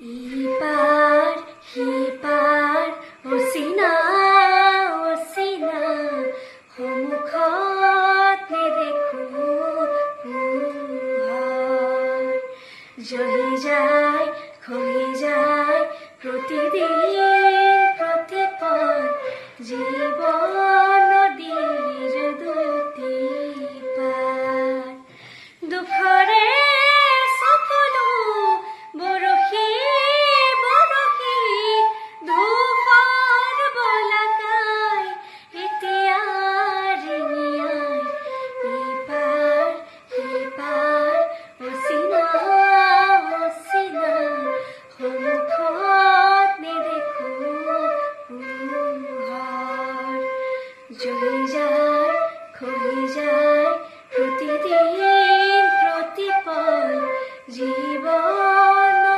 ইপাৰ সিপাৰ অচিনা অচিনা সন্মুখত নেদেখো পোহৰ জহি যায় খহি যায় প্ৰতিদিন প্ৰতিপল জীৱন